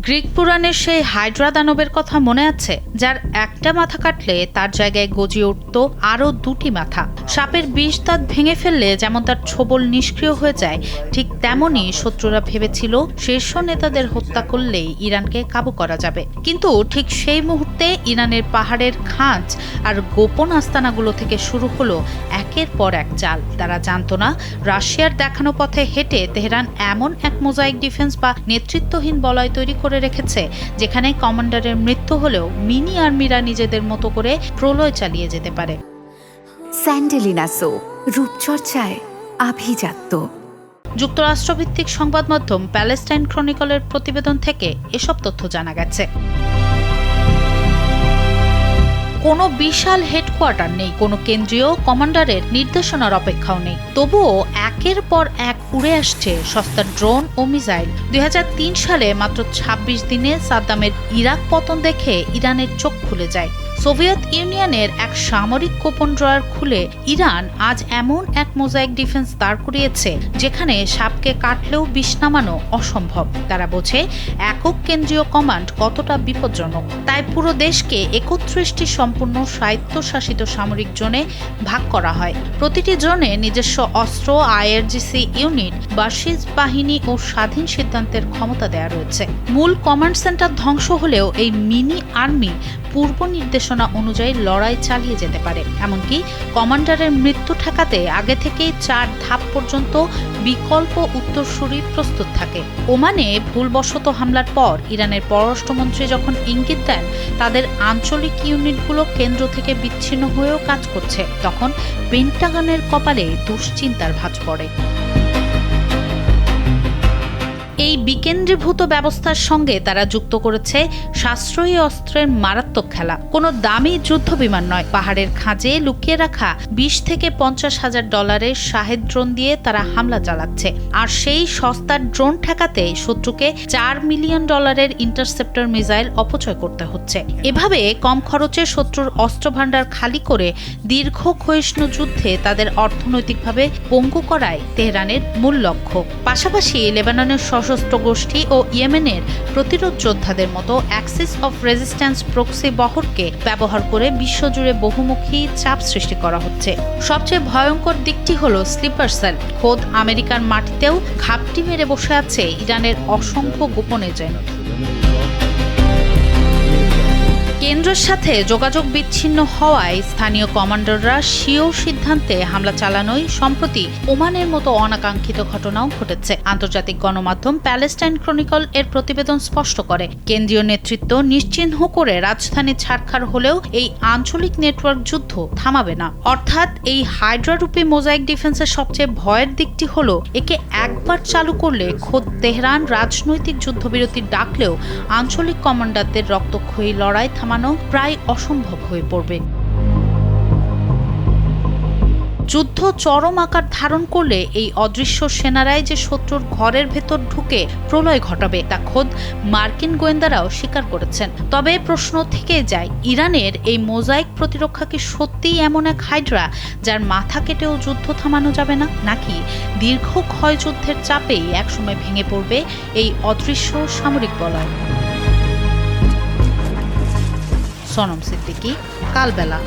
Greek পুরাণের সেই Hydra দানবের কথা মনে আছে, যার একটা মাথা কাটলে তার জায়গায় গজিয়ে উঠত আরও দুটি মাথা। সাপের বিষ দাঁত ভেঙে ফেললে যেমন তার ছোবল নিষ্ক্রিয় হয়ে যায়, ঠিক তেমনই শত্রুরা ভেবেছিল শীর্ষ নেতাদের হত্যা করলেই ইরানকে কাবু করা যাবে। কিন্তু ঠিক সেই মুহূর্তে ইরানের পাহাড়ের খাঁজ আর গোপন আস্তানাগুলো থেকে শুরু হলো একের পর এক চাল। তারা জানতো না রাশিয়ার দেখানো পথে হেঁটে তেহরান এমন এক মোজাইক ডিফেন্স বা নেতৃত্বহীন বলয় তৈরি করে রেখেছে, যেখানে কমান্ডারের মৃত্যু হলেও মিনি আর্মিরা নিজেদের মতো করে প্রলয় চালিয়ে যেতে পারে। স্যান্ডেলিনা সো, রূপচর্চায় আভিজাত্য। যুক্তরাষ্ট্রভিত্তিক সংবাদ মাধ্যম প্যালেস্টাইন ক্রনিকলের প্রতিবেদন থেকে এসব তথ্য জানা গেছে। কোনো বিশাল হেডকোয়ার্টার নেই, কোনো কেন্দ্রীয় কমান্ডারের নির্দেশনার অপেক্ষাও নেই। তবুও একের পর এক উড়ে আসছে সস্তা ড্রোন ও মিসাইল। 2003 সালে মাত্র 26 দিনে সাদ্দামের ইরাক পতন দেখে ইরানের চোখ খুলে যায়। সোভিয়েত ইউনিয়নের এক সামরিক গোপন ড্রয়ার খুলে ইরান আজ এমন এক মোজাইক ডিফেন্স দাঁড় করিয়েছে, যেখানে সাপকে কাটলেও বিষ নামানো অসম্ভব। তারা বোঝে একক কেন্দ্রীয় কমান্ড কতটা বিপজ্জনক। তাই পুরো দেশকে 31টি সম্পূর্ণ স্বায়ত্তশাসিত সামরিক জোনে ভাগ করা হয়। প্রতিটি জোনে নিজস্ব অস্ত্র, আইআরজিসি ইউনিট, বাসিজ বাহিনী ও স্বাধীন সিদ্ধান্তের ক্ষমতা দেয়া রয়েছে। মূল কমান্ড সেন্টার ধ্বংস হলেও এই মিনি আর্মি পূর্ব নির্দেশনা অনুযায়ী লড়াই চালিয়ে যেতে পারে। এমনকি কমান্ডারের মৃত্যু ঠেকাতে আগে থেকেই 4 ধাপ পর্যন্ত বিকল্প উত্তরসূরি প্রস্তুত থাকে। ওমানে ভুলবশত হামলার পর ইরানের পররাষ্ট্রমন্ত্রী যখন ইঙ্গিত দেন তাদের আঞ্চলিক ইউনিটগুলো কেন্দ্র থেকে বিচ্ছিন্ন হয়েও কাজ করছে, তখন পেন্টাগনের কপালে দুশ্চিন্তার ভাঁজ পড়ে। এই বিকেন্দ্রীভূত ব্যবস্থার সঙ্গে তারা যুক্ত করেছে সাশ্রয়ী অস্ত্রের মারাত্মক খেলা। কোনো দামি যুদ্ধ বিমান নয়, পাহাড়ের খাঁজে লুকিয়ে রাখা 20 থেকে 50 হাজার ডলারের শাহেদ ড্রোন দিয়ে তারা হামলা চালাচ্ছে। আর সেই সস্তার ড্রোন ঠেকাতে শত্রুকে $4 মিলিয়ন ইন্টারসেপ্টর মিসাইল অপচয় করতে হচ্ছে। এভাবে কম খরচে শত্রুর অস্ত্রভাণ্ডার খালি করে দীর্ঘ ক্ষয়িষ্ণু যুদ্ধে তাদের অর্থনৈতিকভাবে পঙ্গু করাই তেহরানের মূল লক্ষ্য। পাশাপাশি লেবাননের সশস্ত্র গোষ্ঠী ও ইয়েমেনের প্রতিরোধ যোদ্ধাদের মতো অ্যাক্সিস অফ রেজিস্ট্যান্স প্রক্সি বহরকে ব্যবহার করে বিশ্বজুড়ে বহুমুখী চাপ সৃষ্টি করা হচ্ছে। সবচেয়ে ভয়ঙ্কর দিকটি হলো স্লিপার সেল। খোদ আমেরিকার মাটিতেও ঘাপটি মেরে বসে আছে ইরানের অসংখ্য গোপন এজেন্ট। কেন্দ্রের সাথে যোগাযোগ বিচ্ছিন্ন হওয়ায় স্থানীয় কমান্ডাররা স্বীয় সিদ্ধান্তে হামলা চালানোই সম্প্রতি ওমানের মতো অনাকাঙ্ক্ষিত ঘটনাও ঘটেছে। আন্তর্জাতিক গণমাধ্যম প্যালেস্টাইন ক্রনিকল এর প্রতিবেদন স্পষ্ট করে, কেন্দ্রীয় নেতৃত্ব নিশ্চিহ্ন করে রাজধানী ছাড়খাড় হলেও এই আঞ্চলিক নেটওয়ার্ক যুদ্ধ থামাবে না। অর্থাৎ এই হাইড্রারূপী মোজাইক ডিফেন্সের সবচেয়ে ভয়ের দিকটি হলো, একে একবার চালু করলে খোদ তেহরান রাজনৈতিক যুদ্ধবিরতি ডাকলেও আঞ্চলিক কমান্ডারদের রক্তক্ষয়ী লড়াই থামানো প্রায় অসম্ভব হয়ে পড়বে। যুদ্ধ চরম আকার ধারণ করলে এই অদৃশ্য সেনারাই যে শত্রুর ঘরের ভেতর ঢুকে প্রলয় ঘটাবে তা খোদ মার্কিন গোয়েন্দারাও স্বীকার করেছেন। তবে প্রশ্ন থেকে যায়, ইরানের এই মোজাইক প্রতিরক্ষা কি সত্যিই এমন এক হাইড্রা যার মাথা কেটেও যুদ্ধ থামানো যাবে না, নাকি দীর্ঘ ক্ষয়যুদ্ধের চাপেই একসময় ভেঙে পড়বে এই অদৃশ্য সামরিক বলয়? সোনম সিদ্দিকী, কালবেলা।